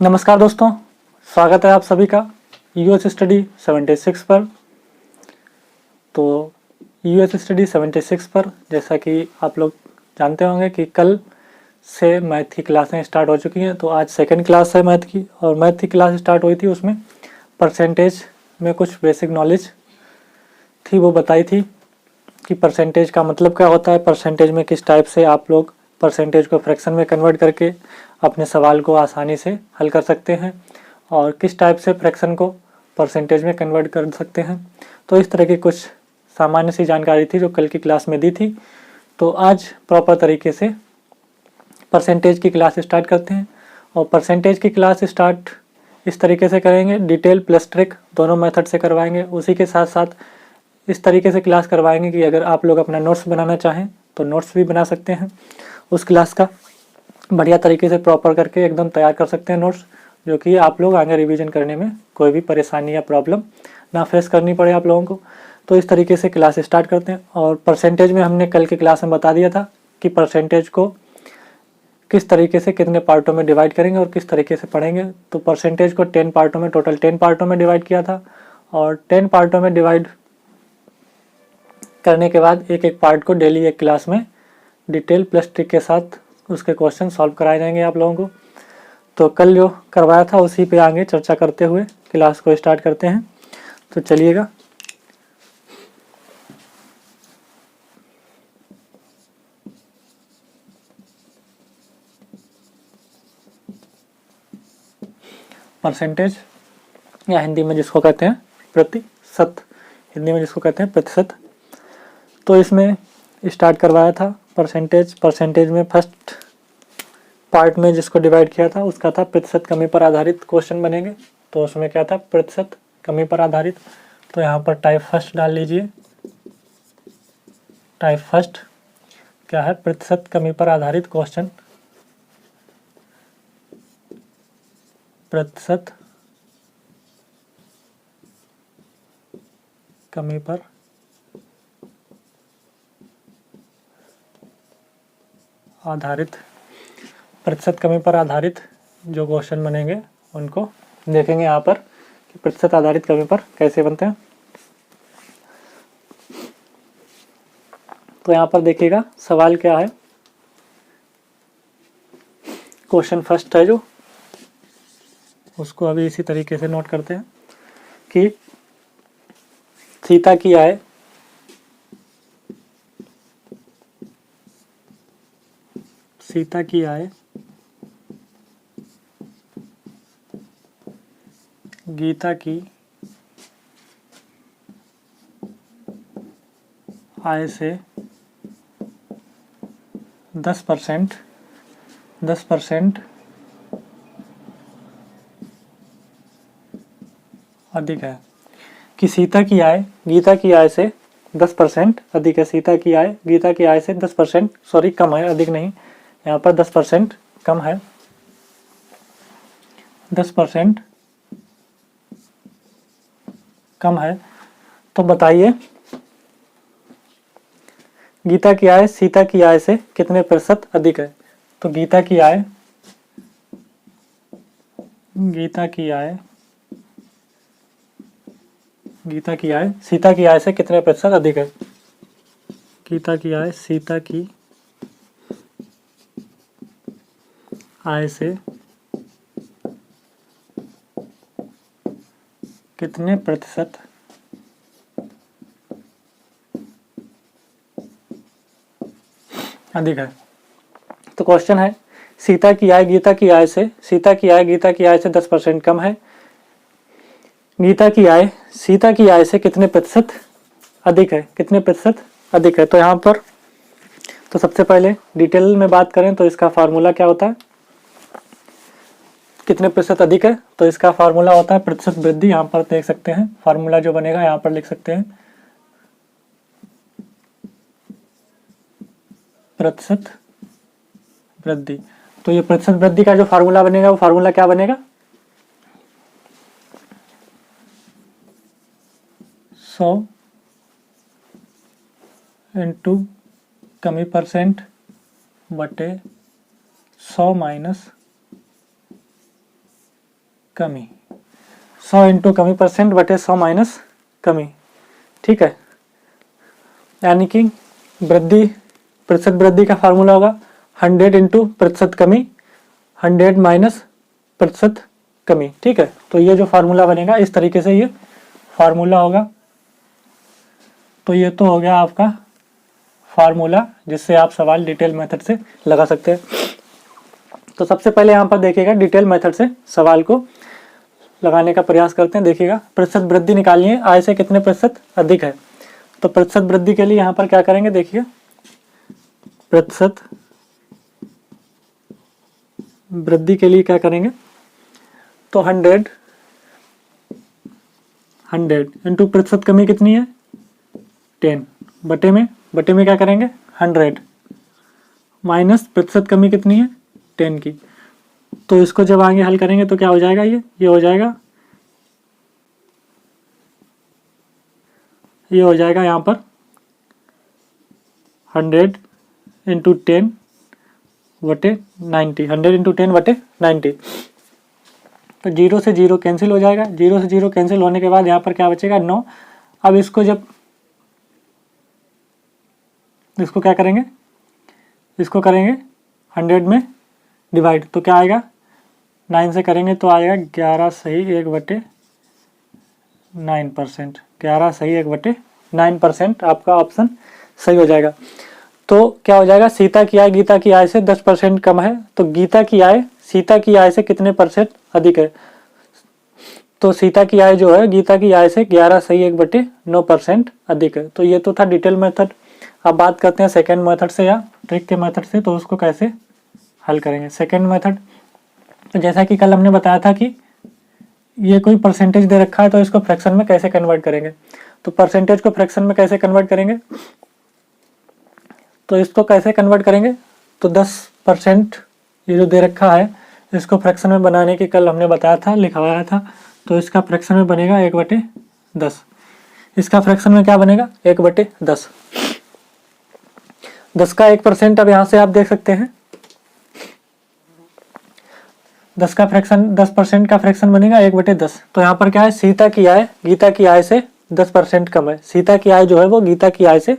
नमस्कार दोस्तों, स्वागत है आप सभी का यूएस स्टडी 76 पर। तो यूएस स्टडी 76 पर जैसा कि आप लोग जानते होंगे कि कल से मैथ की क्लासें स्टार्ट हो चुकी हैं। तो आज सेकंड क्लास है मैथ की, और मैथ की क्लास स्टार्ट हुई थी, उसमें परसेंटेज में कुछ बेसिक नॉलेज थी, वो बताई थी कि परसेंटेज का मतलब क्या होता है, परसेंटेज में किस टाइप से आप लोग परसेंटेज को फ्रैक्शन में कन्वर्ट करके अपने सवाल को आसानी से हल कर सकते हैं, और किस टाइप से फ्रैक्शन को परसेंटेज में कन्वर्ट कर सकते हैं। तो इस तरह की कुछ सामान्य सी जानकारी थी जो कल की क्लास में दी थी। तो आज प्रॉपर तरीके से परसेंटेज की क्लास स्टार्ट करते हैं, और परसेंटेज की क्लास स्टार्ट इस तरीके से करेंगे, डिटेल प्लस ट्रिक दोनों मेथड से करवाएंगे। उसी के साथ साथ इस तरीके से क्लास करवाएंगे कि अगर आप लोग अपना नोट्स बनाना चाहें तो नोट्स भी बना सकते हैं। उस क्लास का बढ़िया तरीके से प्रॉपर करके एकदम तैयार कर सकते हैं नोट्स, जो कि आप लोग आगे रिवीजन करने में कोई भी परेशानी या प्रॉब्लम ना फेस करनी पड़े आप लोगों को। तो इस तरीके से क्लास स्टार्ट करते हैं। और परसेंटेज में हमने कल की क्लास में बता दिया था कि परसेंटेज को किस तरीके से कितने पार्टों में डिवाइड करेंगे और किस तरीके से पढ़ेंगे। तो परसेंटेज को 10 पार्टों में, टोटल 10 पार्टों में डिवाइड किया था, और 10 पार्टों में डिवाइड करने के बाद एक एक पार्ट को डेली एक क्लास में डिटेल प्लस ट्रिक के साथ उसके क्वेश्चन सॉल्व कराए जाएंगे आप लोगों को। तो कल जो करवाया था उसी पे आगे चर्चा करते हुए क्लास को स्टार्ट करते हैं। तो चलिएगा। परसेंटेज या हिंदी में जिसको कहते हैं प्रतिशत, हिंदी में जिसको कहते हैं प्रतिशत, तो इसमें स्टार्ट करवाया था परसेंटेज में फर्स्ट पार्ट में जिसको डिवाइड किया था उसका था प्रतिशत कमी पर आधारित क्वेश्चन बनेंगे। तो उसमें क्या था, प्रतिशत कमी पर आधारित। तो यहाँ पर टाइप फर्स्ट डाल लीजिए। टाइप फर्स्ट क्या है, प्रतिशत कमी पर आधारित क्वेश्चन। प्रतिशत कमी पर आधारित, प्रतिशत कमी पर आधारित जो क्वेश्चन बनेंगे उनको देखेंगे यहाँ पर कि प्रतिशत आधारित कमी पर कैसे बनते हैं। तो यहाँ पर देखिएगा सवाल क्या है। क्वेश्चन फर्स्ट है जो, उसको अभी इसी तरीके से नोट करते हैं कि सीता की आय गीता की आय से 10% अधिक है। कि सीता की आय गीता की आय से 10% अधिक है। सीता की आय गीता की आय से 10%, सॉरी कम है, अधिक नहीं, यहाँ पर 10% कम है। 10% कम है। तो बताइए गीता की आय सीता की आय से कितने प्रतिशत अधिक है। तो गीता की आय सीता की आय से कितने प्रतिशत अधिक है। गीता की आय सीता की आय से कितने प्रतिशत अधिक है। तो क्वेश्चन है सीता की आय गीता की आय से 10% कम है। गीता की आय सीता की आय से कितने प्रतिशत अधिक है, कितने प्रतिशत अधिक है। तो यहाँ पर तो सबसे पहले डिटेल में बात करें तो इसका फार्मूला क्या होता है, कितने प्रतिशत अधिक है। तो इसका फार्मूला होता है प्रतिशत वृद्धि। यहाँ पर देख सकते हैं फार्मूला जो बनेगा, यहाँ पर लिख सकते हैं प्रतिशत वृद्धि। तो ये प्रतिशत वृद्धि का जो फार्मूला बनेगा वो फार्मूला क्या बनेगा, 100 इंटू कमी परसेंट बटे 100 माइनस कमी, 100 इंटू कमी परसेंट बटे 100 माइनस कमी, ठीक है। यानी कि वृद्धि, प्रतिशत वृद्धि का फार्मूला होगा 100 इंटू प्रतिशत कमी, 100 माइनस प्रतिशत कमी, ठीक है। तो ये जो फार्मूला बनेगा इस तरीके से ये फार्मूला होगा। तो ये तो हो गया आपका फार्मूला जिससे आप सवाल डिटेल मेथड से लगा सकते हैं। तो सबसे पहले यहाँ पर देखिएगा डिटेल मेथड से सवाल को लगाने का प्रयास करते हैं। देखिएगा प्रतिशत वृद्धि निकालनी है, आय से कितने प्रतिशत अधिक है। तो प्रतिशत वृद्धि के लिए यहाँ पर क्या करेंगे, देखिए प्रतिशत वृद्धि के लिए क्या करेंगे, तो 100 इंटू प्रतिशत कमी कितनी है 10 बटे में क्या करेंगे 100 माइनस प्रतिशत कमी कितनी है 10 की। तो इसको जब आगे हल करेंगे तो क्या हो जाएगा, ये हो जाएगा यहाँ पर 100 इंटू 10 बटे 90, 100 इंटू 10 बटे 90। तो 0 से 0 कैंसिल हो जाएगा, 0 से 0 कैंसिल होने के बाद यहाँ पर क्या बचेगा 9। अब इसको क्या करेंगे, इसको करेंगे 100 में डिवाइड, तो क्या आएगा 9 से करेंगे तो आएगा 11 सही 1 बटे 9%, 11 सही 1 बटे 9%। आपका ऑप्शन सही हो जाएगा। तो क्या हो जाएगा, सीता की आय गीता की आय से 10% कम है, तो गीता की आय सीता की आय से कितने परसेंट अधिक है। तो सीता की आय जो है गीता की आय से 11 सही 1 बटे 9% अधिक है। तो ये तो था डिटेल मेथड। अब बात करते हैं सेकेंड मेथड से या ट्रिक के मेथड से, तो उसको कैसे हल करेंगे। सेकेंड मेथड, तो जैसा कि कल हमने बताया था कि ये कोई परसेंटेज दे रखा है तो इसको फ्रैक्शन में कैसे कन्वर्ट करेंगे। तो परसेंटेज को फ्रैक्शन में कैसे कन्वर्ट करेंगे, तो इसको कैसे कन्वर्ट करेंगे, तो 10% ये जो दे रखा है इसको फ्रैक्शन में बनाने की कल हमने बताया था, लिखवाया था। तो इसका फ्रैक्शन में बनेगा 1/10, इसका फ्रैक्शन में क्या बनेगा 1/10। 10 का 1% अब यहाँ से आप देख सकते हैं 10 का फ्रैक्शन 10% का फ्रैक्शन बनेगा 1/10। तो यहाँ पर क्या है, सीता की आय गीता की आय से 10% कम है। सीता की आय जो है वो गीता की आय से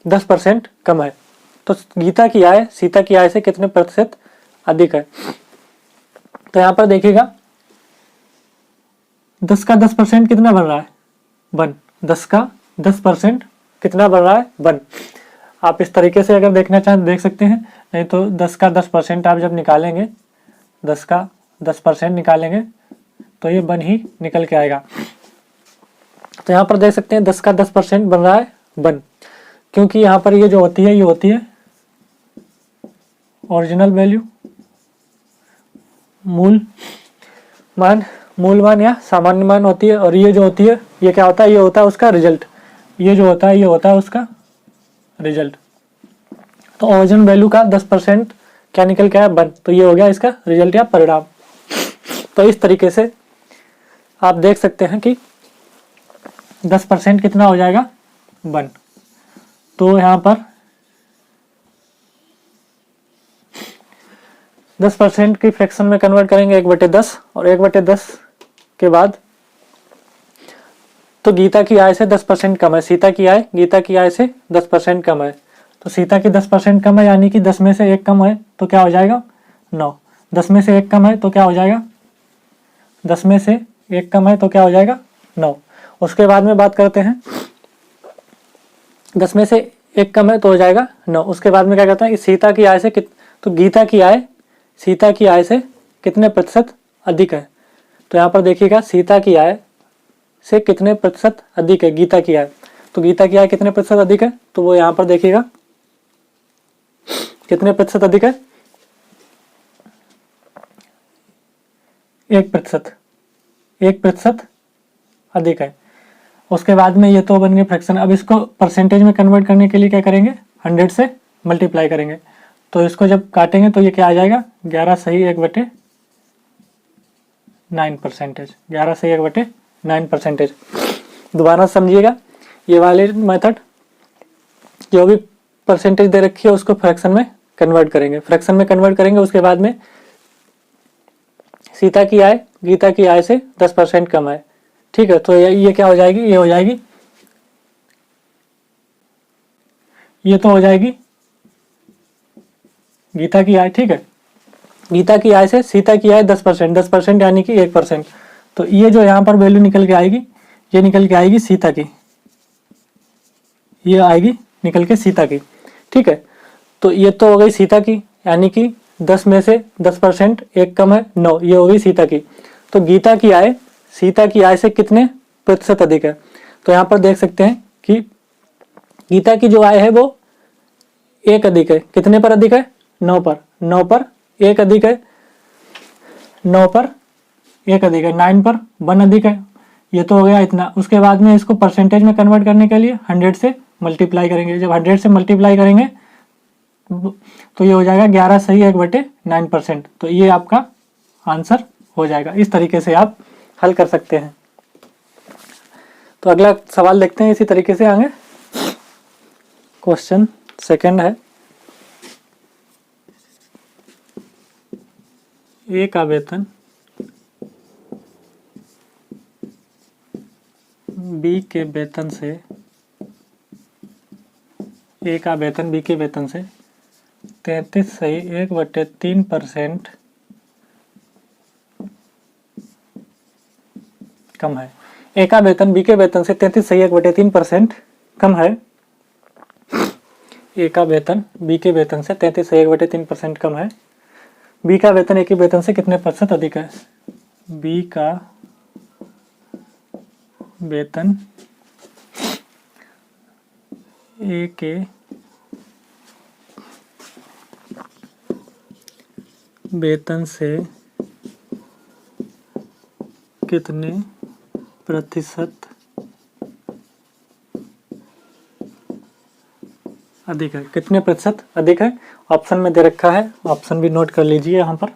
10% कम है। तो गीता की आय सीता की आय से कितने प्रतिशत अधिक है। तो यहाँ पर देखिएगा 10 का 10% कितना बन रहा है 1, 10 का 10% कितना बन रहा है 1। आप इस तरीके से अगर देखना चाहें देख सकते हैं, नहीं तो 10 का 10% आप जब निकालेंगे, 10 का 10% निकालेंगे तो ये 1 ही निकल के आएगा। तो यहाँ पर देख सकते हैं 10 का 10% बन रहा है 1, क्योंकि यहाँ पर ये जो होती है ये होती है ओरिजिनल वैल्यू, मूल मान या सामान्य मान होती है, और ये जो होती है ये क्या होता है, ये होता है उसका रिजल्ट, ये जो होता है ये होता है उसका रिजल्ट। तो ओरिजिनल वैल्यू का 10% क्या निकल के आया 1, तो ये हो गया इसका रिजल्ट या परिणाम। तो इस तरीके से आप देख सकते हैं कि 10% कितना हो जाएगा 1। तो यहाँ पर 10% की फ्रैक्शन में कन्वर्ट करेंगे 1/10, और 1/10 के बाद तो गीता की आय से 10% कम है, सीता की आय गीता की आय से 10% कम है। तो सीता की 10% कम है, यानी कि 10 में से 1 कम है तो क्या हो जाएगा 9। 10 में से 1 कम है तो क्या हो जाएगा 10 में से 1 कम है तो क्या हो जाएगा 9। उसके बाद में बात करते हैं 10 में से 1 कम है तो हो जाएगा 9। उसके बाद में क्या कहते हैं कि सीता की आय से तो गीता की आय सीता की आय से कितने प्रतिशत अधिक है। तो यहाँ पर देखिएगा सीता की आय से कितने प्रतिशत अधिक है गीता की आय। तो गीता की आय कितने प्रतिशत अधिक है, तो वो यहाँ पर देखिएगा कितने प्रतिशत अधिक है 1%, 1% अधिक है। उसके बाद में ये तो बन गए फ्रैक्शन। अब इसको परसेंटेज में कन्वर्ट करने के लिए क्या करेंगे 100 से मल्टीप्लाई करेंगे। तो इसको जब काटेंगे तो ये क्या आ जाएगा 11 सही 1/9%, 11 सही 1/9%। दोबारा समझिएगा, ये वाले मेथड जो भी परसेंटेज दे रखी है उसको फ्रैक्शन में कन्वर्ट करेंगे, फ्रैक्शन में कन्वर्ट करेंगे। उसके बाद में सीता की आय गीता की आय से 10% कम है। ठीक है, तो ये क्या हो जाएगी, ये हो जाएगी, ये तो हो जाएगी गीता की आय। ठीक है, गीता की आय से सीता की आय 10%, 10% यानी कि 1%। तो ये जो यहाँ पर वैल्यू निकल के आएगी, ये निकल के आएगी सीता की, ये आएगी निकल के सीता की। ठीक है, तो ये तो हो गई सीता की, यानी कि 10 में से 10% एक कम है 9, ये हो गई सीता की। तो गीता की आय सीता की आय से कितने प्रतिशत अधिक है? तो यहाँ पर देख सकते हैं कि गीता की जो आय है वो 1 अधिक है, कितने पर अधिक है? 9 पर, 9 पर 1 अधिक है, 9 पर 1 अधिक है, 9 पर 1 अधिक है। ये तो हो गया इतना। उसके बाद में इसको परसेंटेज में कन्वर्ट करने के लिए 100 से मल्टीप्लाई करेंगे। जब 100 से मल्टीप्लाई करेंगे तो ये हो जाएगा 11 सही 1/9%। तो ये आपका आंसर हो जाएगा। इस तरीके से आप हल कर सकते हैं। तो अगला सवाल देखते हैं इसी तरीके से आगे। क्वेश्चन सेकंड है, ए का वेतन बी के वेतन से, ए का वेतन बी के वेतन से 33 सही 1/3% कम है। ए का वेतन बी के वेतन से 33 सही 1/3% कम है। ए का वेतन बी के वेतन से 33 सही 1/3% कम है। बी का वेतन ए के वेतन से कितने प्रतिशत अधिक है? बी का वेतन ए के वेतन से कितने प्रतिशत अधिक है? कितने प्रतिशत अधिक है? ऑप्शन में दे रखा है, ऑप्शन भी नोट कर लीजिए यहाँ पर।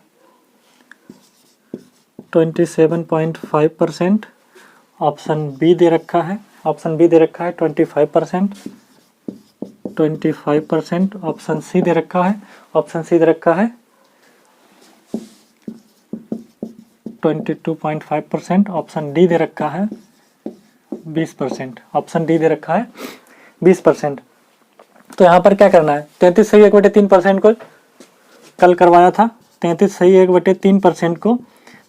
27.5%, ऑप्शन बी दे रखा है, ऑप्शन बी दे रखा है 25%, 25%, ऑप्शन सी दे रखा है, ऑप्शन सी दे रखा है 22.5%, ऑप्शन डी दे रखा है 20%, ऑप्शन डी दे रखा है 20%। तो यहाँ पर क्या करना है? 33 सही 1/3% को कल करवाया था, 33 सही 1/3% को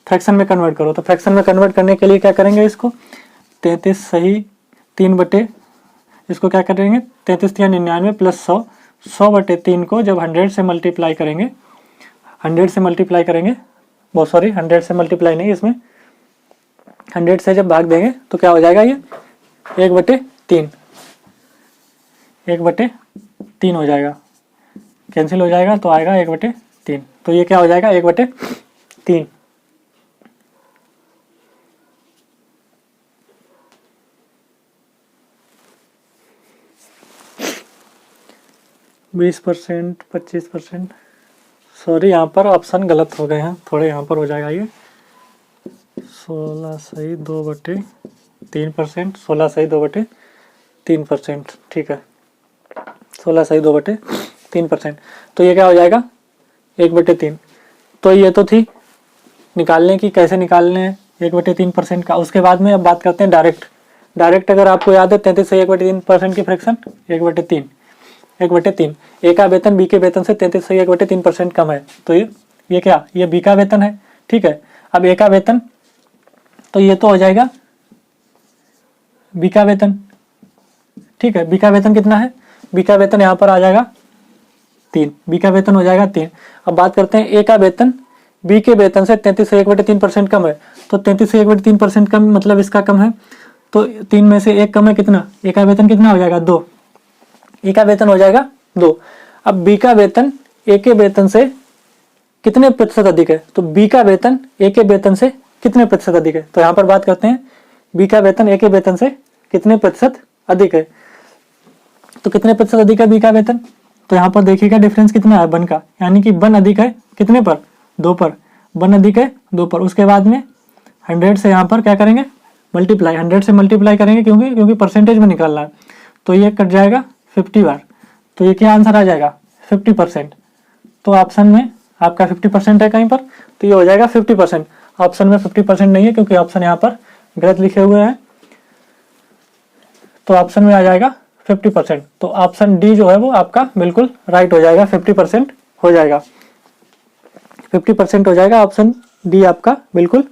फ्रैक्शन में कन्वर्ट करो। तो फ्रैक्शन में कन्वर्ट करने के लिए क्या करेंगे? इसको 33 सही 3 इसको क्या करेंगे? 33 या 99 प्लस 100, 100/3 को जब 100 से मल्टीप्लाई करेंगे, 100 से मल्टीप्लाई करेंगे, वो सॉरी 100 से मल्टीप्लाई नहीं, इसमें 100 से जब भाग देंगे तो क्या हो जाएगा? ये 1/3, 1/3 हो जाएगा, कैंसिल हो जाएगा तो आएगा 1/3। तो ये क्या हो जाएगा? 1/3। 20%, 25%, सॉरी यहाँ पर ऑप्शन गलत हो गए हैं थोड़े, यहाँ पर हो जाएगा ये 16 सही 2/3%, 16 सही 2/3%। ठीक है, 16 सही 2/3%। तो ये क्या हो जाएगा? 1/3। तो ये तो थी निकालने की, कैसे निकालने हैं 1/3% का। उसके बाद में अब बात करते हैं डायरेक्ट अगर आपको याद है 33 सही 1/3% की फ्रैक्शन 1/3, 1/3। ए का वेतन बी के वेतन से 33 सही 1/3% कम है। तो ये क्या? ये बी का वेतन है। ठीक है, अब ए का वेतन, तो ये तो हो जाएगा बी का वेतन। ठीक है, बी का वेतन कितना है? बी का वेतन यहाँ पर आ जाएगा 3, बी का वेतन हो जाएगा 3। अब बात करते हैं ए का वेतन बी के वेतन से 33 से 1/3% कम है। तो 33 से 1/3% कम मतलब इसका कम है, तो 3 में से 1 कम है, कितना? ए का वेतन कितना हो जाएगा? 2, ए का वेतन हो जाएगा 2। अब बी का वेतन ए के वेतन से कितने प्रतिशत अधिक है? तो बी का वेतन ए के वेतन से कितने प्रतिशत अधिक है? तो यहाँ पर बात करते हैं बी का वेतन ए के वेतन से कितने प्रतिशत अधिक है। तो कितने प्रतिशत अधिक है बी का वेतन? तो यहाँ पर देखिएगा डिफरेंस कितना है 1 का, यानी कि 1 अधिक है कितने पर? 2 पर, 1 अधिक है 2 पर। उसके बाद में 100 से यहाँ पर क्या करेंगे? मल्टीप्लाई, 100 से मल्टीप्लाई करेंगे क्योंकि परसेंटेज में निकालना है। तो ये कट जाएगा 50 बार। तो ये क्या आंसर आ जाएगा? 50%। तो ऑप्शन में आपका 50% है कहीं पर, तो ये हो जाएगा 50%। ऑप्शन में 50% नहीं है क्योंकि ऑप्शन यहाँ पर गलत लिखे हुए हैं, तो ऑप्शन में आ जाएगा 50%। तो ऑप्शन डी जो है वो आपका बिल्कुल राइट हो जाएगा, 50% हो जाएगा, 50% हो जाएगा, ऑप्शन डी आपका बिल्कुल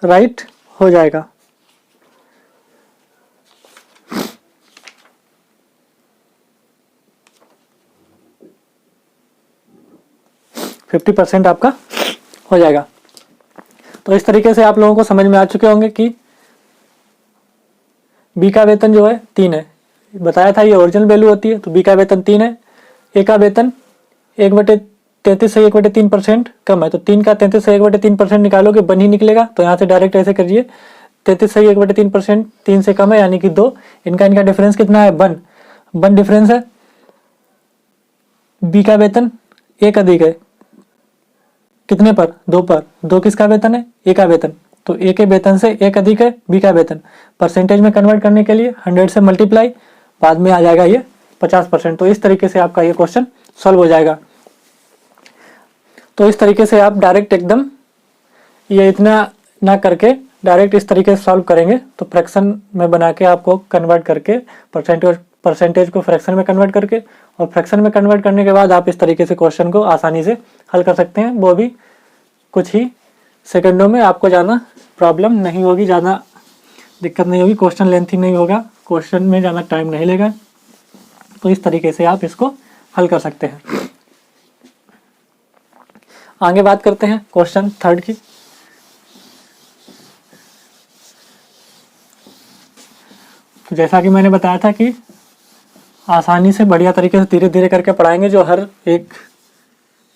राइट हो जाएगा। फिफ्टी परसेंट आपका हो जाएगा। तो इस तरीके से आप लोगों को समझ में आ चुके होंगे कि बी का वेतन जो है 3 है, बताया था ये ओरिजिनल वैल्यू होती है, तो बी का वेतन 3 है, ए का वेतन 1/33 से 1/3% कम है, तो 3 का 33 से 1/3% निकालोगे 1 ही निकलेगा, तो यहाँ से डायरेक्ट ऐसे करिए, 33 से 1/3% 3 से कम है यानी कि 2, इनका डिफरेंस कितना है 1 डिफरेंस है। बी का वेतन 1 अधिक है, कितने पर 2 पर, 2 किसका वेतन है ए का वेतन, तो ए के वेतन से 1 अधिक है बी का वेतन, परसेंटेज में कन्वर्ट करने के लिए 100 से मल्टीप्लाई, बाद में आ जाएगा ये 50%। तो इस तरीके से आपका ये क्वेश्चन सॉल्व हो जाएगा। तो इस तरीके से आप डायरेक्ट एकदम ये इतना ना करके डायरेक्ट इस तरीके से सॉल्व करेंगे तो फ्रैक्शन में बना के आपको कन्वर्ट करके परसेंटेज को फ्रैक्शन में कन्वर्ट करके, और फ्रैक्शन में कन्वर्ट करने के बाद आप इस तरीके से क्वेश्चन को आसानी से हल कर सकते हैं, वो भी कुछ ही सेकंडों में। आपको ज़्यादा प्रॉब्लम नहीं होगी, ज़्यादा दिक्कत नहीं होगी, क्वेश्चन लेंथी नहीं होगा, क्वेश्चन में ज़्यादा टाइम नहीं लेगा। तो इस तरीके से आप इसको हल कर सकते हैं। आगे बात करते हैं क्वेश्चन 3 की। तो जैसा कि मैंने बताया था कि आसानी से बढ़िया तरीके से धीरे धीरे करके पढ़ाएंगे, जो हर एक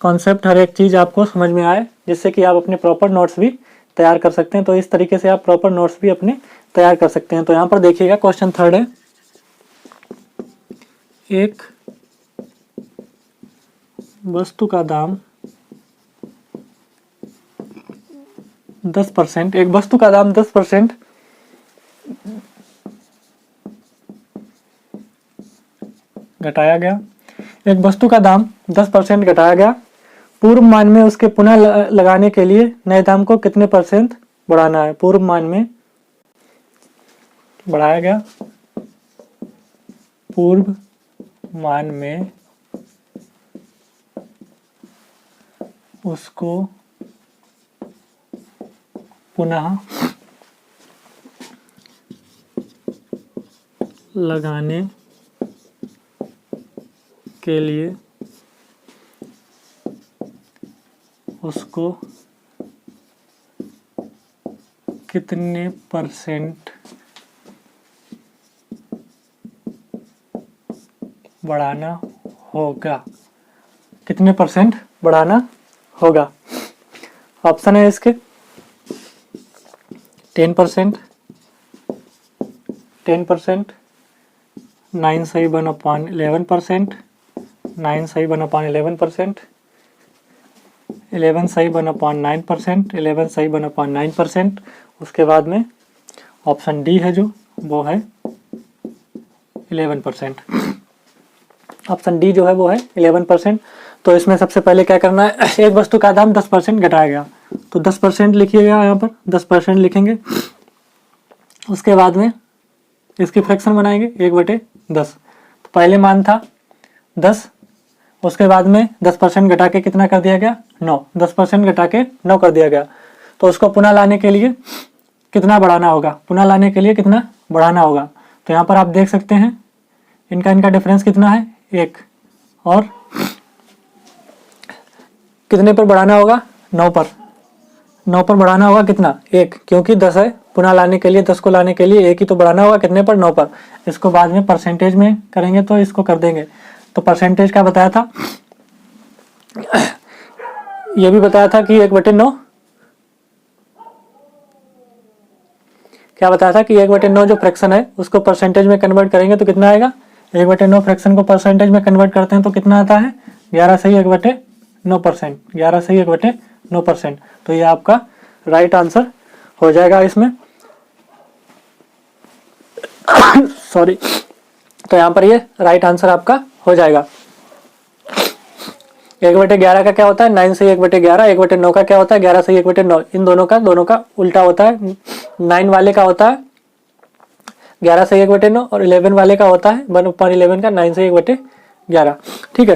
कॉन्सेप्ट हर एक चीज़ आपको समझ में आए, जिससे कि आप अपने प्रॉपर नोट्स भी तैयार कर सकते हैं। तो इस तरीके से आप प्रॉपर नोट्स भी अपने तैयार कर सकते हैं। तो यहाँ पर देखिएगा क्वेश्चन 3 है, एक वस्तु का दाम 10%, एक वस्तु का दाम 10% घटाया गया, एक वस्तु का दाम 10% घटाया गया, पूर्व मान में उसके पुनः लगाने के लिए नए दाम को कितने % बढ़ाना है। पूर्व मान में बढ़ाया गया, पूर्व मान में उसको पुनः लगाने के लिए उसको कितने % बढ़ाना होगा, कितने % बढ़ाना होगा। ऑप्शन है इसके 10%, 10%, 9 सही 1/11%, 9 सही 1/11%, 11 सही 1/9%, 11 सही 1/9%। उसके बाद में ऑप्शन डी है जो वो है 11%। ऑप्शन डी जो है वो है 11%। तो इसमें सबसे पहले क्या करना है, एक वस्तु का दाम 10% घटाया गया, तो 10% लिखिएगा, यहाँ पर 10% लिखेंगे। उसके बाद में इसकी फ्रैक्शन बनाएंगे 1/10। तो पहले मान था 10, उसके बाद में 10% घटा के कितना कर दिया गया 9, 10% घटा के 9 कर दिया गया। तो उसको पुनः लाने के लिए कितना बढ़ाना होगा, पुनः लाने के लिए कितना बढ़ाना होगा। तो यहाँ पर आप देख सकते हैं इनका डिफरेंस कितना है 1, और कितने पर बढ़ाना होगा 9 पर, 9 पर बढ़ाना होगा कितना 1, क्योंकि 10 है, पुनः लाने के लिए 10 को लाने के लिए 1 ही तो बढ़ाना होगा, कितने पर 9 पर। इसको बाद में परसेंटेज में करेंगे तो इसको कर देंगे। तो परसेंटेज क्या बताया था, ये भी बताया था कि 1/9, क्या बताया था कि 1/9 जो फ्रैक्शन है उसको परसेंटेज में कन्वर्ट करेंगे तो कितना आएगा, 1/9 फ्रैक्शन को परसेंटेज में कन्वर्ट करते हैं तो कितना आता है 11 सही 1/9%, 11 सही 1/9%। तो ये आपका राइट आंसर हो जाएगा इसमें। सॉरी, तो यहाँ पर ये राइट आंसर आपका हो जाएगा। 1/11 का क्या होता है 9 से 1/11, 1/9 का क्या होता है 11 से 1/9, इन दोनों का उल्टा होता है। 9 वाले का होता है 11 से 1/9 और 11 वाले का होता है 1/11 का 9 से 1/11। ठीक है,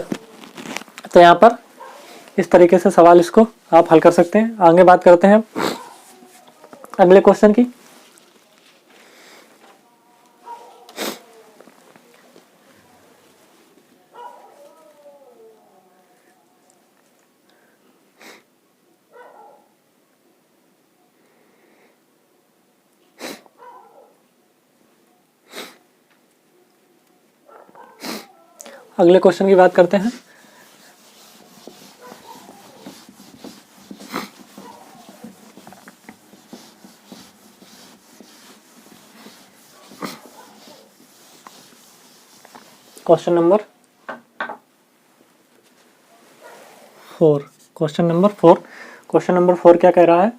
तो यहाँ पर इस तरीके से सवाल इसको आप हल कर सकते हैं। आगे बात करते हैं अगले क्वेश्चन की। अगले क्वेश्चन की बात करते हैं। Question number 4। Question number 4। Question number 4 क्या कह रहा है?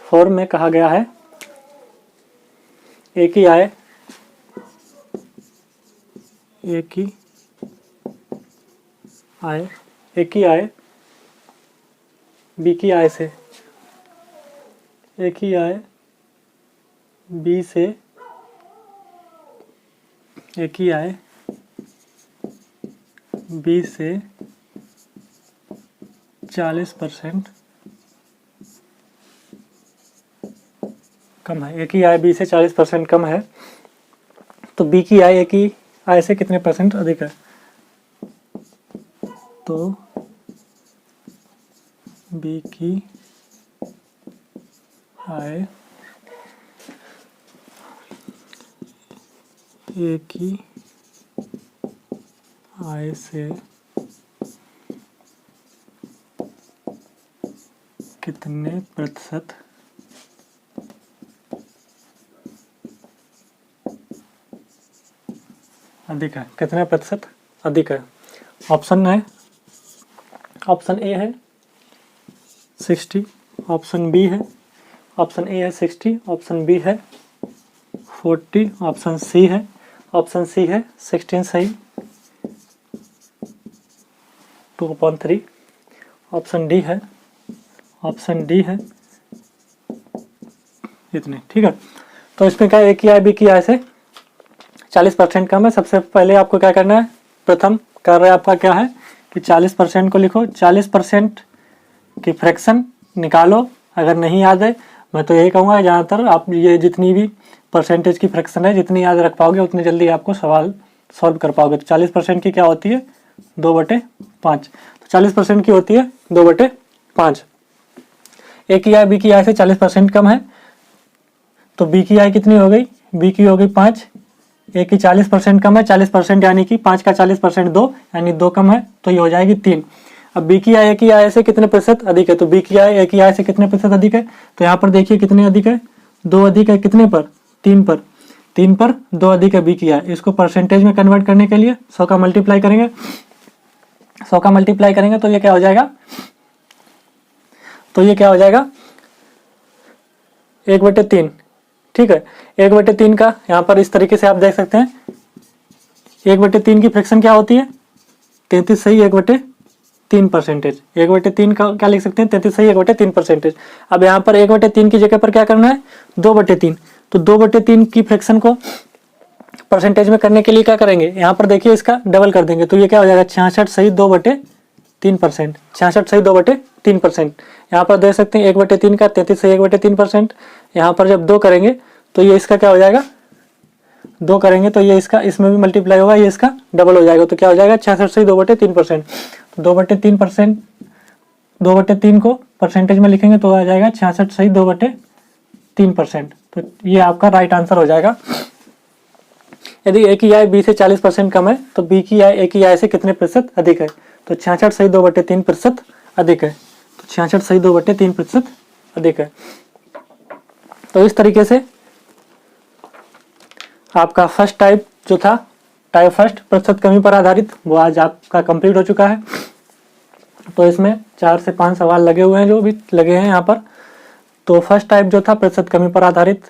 4 में कहा गया है ए की आय बी की आय से ए की आय बी से ए की आय बी से 40% कम है। ए की आय बी से 40% कम है, तो बी की आय ए की आय से कितने % अधिक है? तो बी की आय ए की आय से कितने प्रतिशत अधिक है? कितने प्रतिशत अधिक है? ऑप्शन ए है 60, ऑप्शन बी है, ऑप्शन ए है 60, ऑप्शन बी है 40, ऑप्शन सी है 16 सही 2/3, ऑप्शन डी है इतने। ठीक है, तो इसमें क्या ए की आय बी की आय से 40% कम है। सबसे पहले आपको क्या करना है, प्रथम कार्य आपका क्या है कि 40% को लिखो, 40% की फ्रैक्शन निकालो। अगर नहीं याद है, मैं तो यही कहूँगा ज़्यादातर आप ये जितनी भी परसेंटेज की फ्रैक्शन है जितनी याद रख पाओगे उतनी जल्दी आपको सवाल सॉल्व कर पाओगे। तो 40% की क्या होती है 2/5, तो 40% की होती है 2/5। ए की आय बी की आय से 40% कम है, तो बी की आय कितनी हो गई? बी की हो गई 5, ए की 40% कम है, 40% यानी कि 5 का 40% 2 यानी 2 कम है, तो ये हो जाएगी 3। अब बी की आय ए की आय से कितने प्रतिशत अधिक है? तो बी की आय ए की आय से कितने प्रतिशत अधिक है? तो यहाँ पर देखिए कितने अधिक है, 2 अधिक है। कितने पर? 3 पर। 3 पर 2 अधिक है बी की आय। इसको परसेंटेज में कन्वर्ट करने के लिए 100 का मल्टीप्लाई करेंगे, 100 का मल्टीप्लाई करेंगे तो ये क्या हो जाएगा, 1/3। ठीक है, 1/3 का यहाँ पर इस तरीके से आप देख सकते हैं 1/3 की फ्रैक्शन क्या होती है 33 सही 1/3%। 1/3 का क्या लिख सकते हैं 33 सही 1/3%। अब यहाँ पर 1/3 की जगह पर क्या करना है 2/3, तो 2/3 की फ्रैक्शन को परसेंटेज में करने के लिए क्या करेंगे, यहाँ पर देखिए इसका डबल कर देंगे, तो ये क्या हो जाएगा 66 सही 2/3%। 66 सही 2/3%। यहाँ पर देख सकते हैं 1/3 का 33 सही 1/3%। यहाँ पर जब 2 करेंगे तो ये इसका क्या हो जाएगा, 2 करेंगे तो ये इसका इसमें भी मल्टीप्लाई होगा, ये इसका डबल हो जाएगा, तो क्या हो जाएगा 66 सही 2/3%। तो 2/3%, 2/3 को परसेंटेज में लिखेंगे तो आ जाएगा 66 सही 2/3%। तो ये आपका राइट आंसर हो जाएगा। यदि ए की आय बी से 40% कम है तो बी की आय ए की आय से कितने प्रतिशत अधिक है? तो 66 सही 2/3% अधिक है। तो 66 सही 2/3% अधिक है। तो इस तरीके से आपका फर्स्ट टाइप जो था, टाइप फर्स्ट प्रतिशत कमी पर आधारित, वो आज आपका कंप्लीट हो चुका है। तो इसमें 4 से 5 सवाल लगे हुए हैं, जो भी लगे हैं यहाँ पर। तो फर्स्ट टाइप जो था प्रतिशत कमी पर आधारित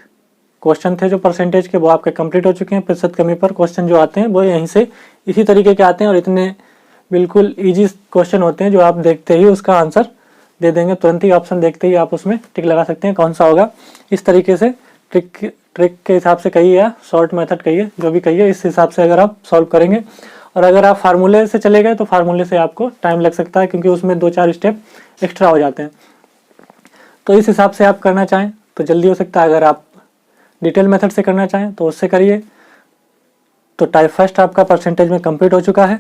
क्वेश्चन थे जो परसेंटेज के, वो आपके कंप्लीट हो चुके हैं। प्रतिशत कमी पर क्वेश्चन जो आते हैं वो यहीं से इसी तरीके के आते हैं और इतने बिल्कुल ईजी क्वेश्चन होते हैं जो आप देखते ही उसका आंसर दे देंगे, तुरंत ही ऑप्शन देखते ही आप उसमें टिक लगा सकते हैं कौन सा होगा। इस तरीके से ट्रिक के हिसाब से कहिए या शॉर्ट मेथड कहिए, जो भी कहिए, इस हिसाब से अगर आप सॉल्व करेंगे। और अगर आप फार्मूले से चले गए तो फार्मूले से आपको टाइम लग सकता है, क्योंकि उसमें 2-4 स्टेप एक्स्ट्रा हो जाते हैं। तो इस हिसाब से आप करना चाहें तो जल्दी हो सकता है, अगर आप डिटेल मेथड से करना चाहें तो उससे करिए। तो टाइप फर्स्ट आपका परसेंटेज में कंप्लीट हो चुका है।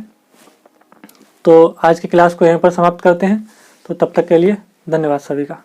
तो आज की क्लास को यहीं पर समाप्त करते हैं। तो तब तक के लिए धन्यवाद सभी का।